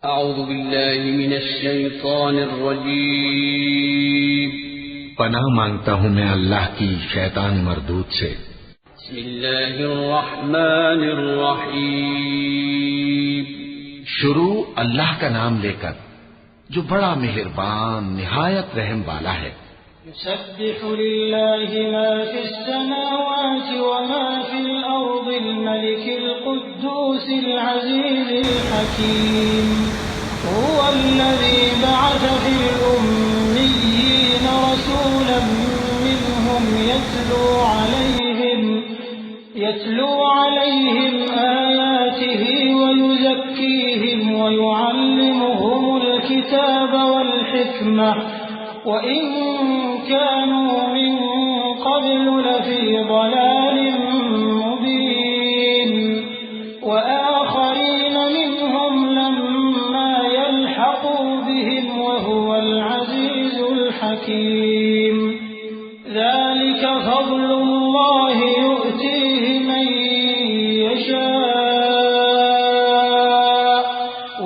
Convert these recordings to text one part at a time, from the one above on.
اعوذ باللہ من الشیطان الرجیم پناہ مانگتا ہوں میں اللہ کی شیطان مردود سے۔ بسم اللہ الرحمن الرحیم شروع اللہ کا نام لے کر جو بڑا مہربان نہایت رحم والا ہے۔ يسبح لله ما في السماوات وما في الأرض الملك القدوس العزيز الحكيم هو الذي بعث في الأميين رسولا منهم يتلو عليهم آياته ويزكيهم ويعلمهم الكتاب والحكمة وإن كانوا من قبل لفي ضلال مبين وآخرين منهم لما يلحقوا بهم وهو العزيز الحكيم ذلك فضل الله يؤتيه من يشاء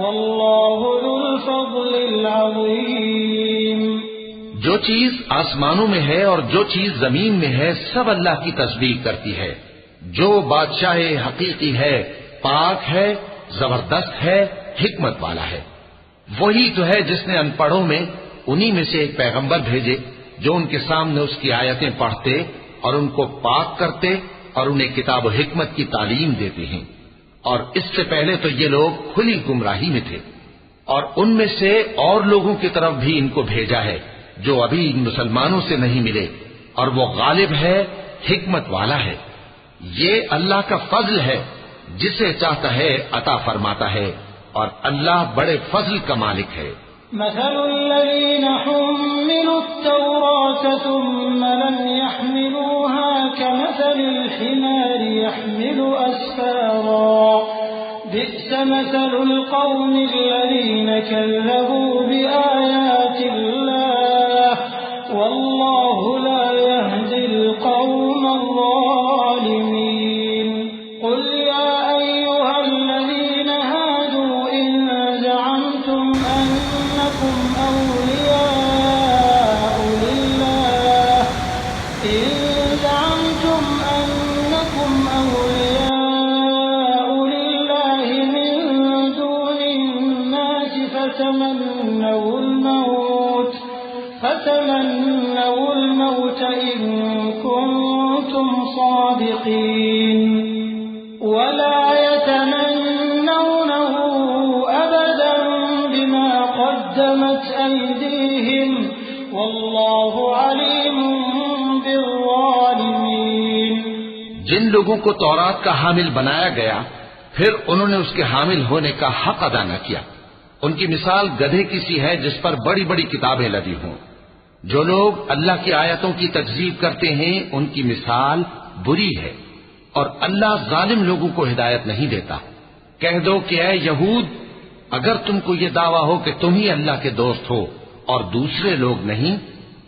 والله ذو الفضل العظيم۔ جو چیز آسمانوں میں ہے اور جو چیز زمین میں ہے سب اللہ کی تسبیح کرتی ہے۔ جو بادشاہ حقیقی ہے، پاک ہے، زبردست ہے، حکمت والا ہے۔ وہی تو ہے جس نے ان پڑھوں میں انہی میں سے ایک پیغمبر بھیجے جو ان کے سامنے اس کی آیتیں پڑھتے اور ان کو پاک کرتے اور انہیں کتاب و حکمت کی تعلیم دیتے ہیں۔ اور اس سے پہلے تو یہ لوگ کھلی گمراہی میں تھے، اور ان میں سے اور لوگوں کی طرف بھی ان کو بھیجا ہے جو ابھی مسلمانوں سے نہیں ملے، اور وہ غالب ہے، حکمت والا ہے۔ یہ اللہ کا فضل ہے، جسے چاہتا ہے عطا فرماتا ہے، اور اللہ بڑے فضل کا مالک ہے۔ مثل الذين حملوا التوراة ثم لم يحملوها كمثل الحمار يحمل أسفارا بئس مثل القوم الذين كذبوا بآيات الله والله لا يهدي القوم الظالمين۔ قل يا أيها الذين هادوا إن زعمتم أنكم أولياء لله من دون الناس فتمنوا الموت إن كنتم صادقين ولا يتمنونه أبدا بما قدمت أيديهم والله عليم بالظالمين۔ جن لوگوں کو تورات کا حامل بنایا گیا پھر انہوں نے اس کے حامل ہونے کا حق ادا نہ کیا، ان کی مثال گدھے کی سی ہے جس پر بڑی بڑی کتابیں لدی ہوں۔ جو لوگ اللہ کی آیتوں کی تکذیب کرتے ہیں ان کی مثال بری ہے، اور اللہ ظالم لوگوں کو ہدایت نہیں دیتا۔ کہہ دو کہ اے یہود، اگر تم کو یہ دعویٰ ہو کہ تم ہی اللہ کے دوست ہو اور دوسرے لوگ نہیں،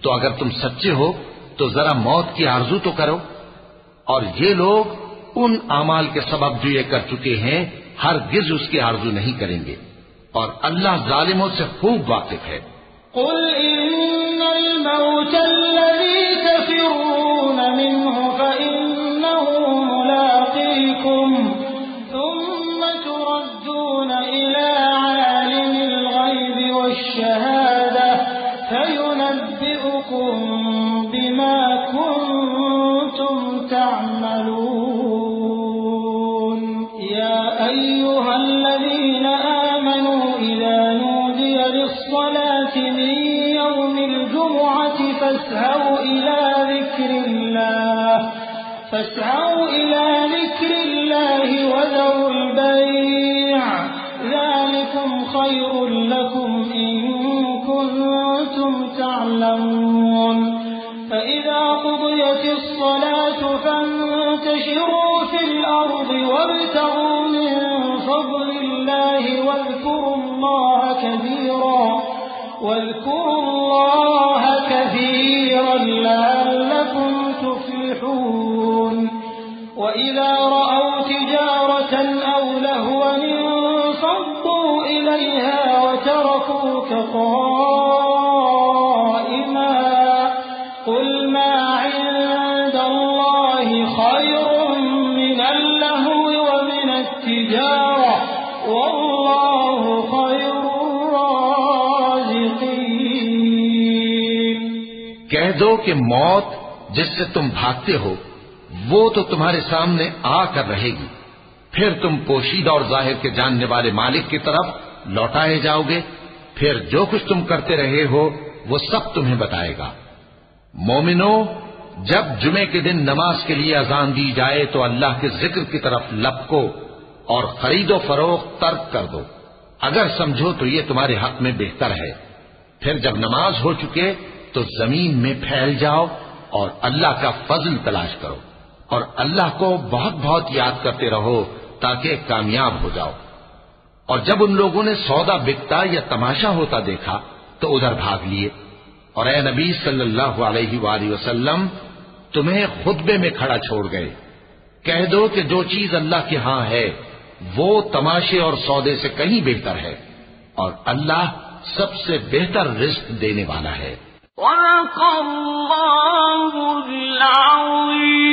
تو اگر تم سچے ہو تو ذرا موت کی آرزو تو کرو۔ اور یہ لوگ ان اعمال کے سبب جو یہ کر چکے ہیں ہرگز اس کی آرزو نہیں کریں گے، اور اللہ ظالموں سے خوب واقف ہے۔ قل إن الموت الذي تفرون منه فإنه ملاقيكم ثم تردون إلى عالم الغيب والشهادة فينبئكم بما كنتم تعملون۔ يا أيها الذين آمنوا إذا نودي للصلاة من يوم الجمعة فاسعوا إلى ذكر الله وذروا البيع ذلكم خير لكم إن كنتم تعلمون۔ فإذا قضيت الصلاة فانتشروا في الأرض وابتغوا من فضل الله واذكروا الله كثيرا لعلكم تفلحون۔ وإذا رأوا تجارة أو لهوا انفضوا إليها ربك قائما قل ما عند الله خير من اللهو ومن التجارة والله خير الرازقين۔ کہہ دو کہ موت جس سے تم بھاگتے ہو وہ تو تمہارے سامنے آ کر رہے گی، پھر تم پوشیدہ اور ظاہر کے جاننے والے مالک کی طرف لوٹائے جاؤ گے، پھر جو کچھ تم کرتے رہے ہو وہ سب تمہیں بتائے گا۔ مومنو، جب جمعے کے دن نماز کے لیے اذان دی جائے تو اللہ کے ذکر کی طرف لپکو اور خرید و فروخت ترک کر دو، اگر سمجھو تو یہ تمہارے حق میں بہتر ہے۔ پھر جب نماز ہو چکے تو زمین میں پھیل جاؤ اور اللہ کا فضل تلاش کرو، اور اللہ کو بہت بہت یاد کرتے رہو تاکہ کامیاب ہو جاؤ۔ اور جب ان لوگوں نے سودا بکتا یا تماشا ہوتا دیکھا تو ادھر بھاگ لیے، اور اے نبی صلی اللہ علیہ وآلہ وسلم تمہیں خطبے میں کھڑا چھوڑ گئے۔ کہہ دو کہ جو چیز اللہ کے ہاں ہے وہ تماشے اور سودے سے کہیں بہتر ہے، اور اللہ سب سے بہتر رزق دینے والا ہے۔ صدق اللہ العظیم۔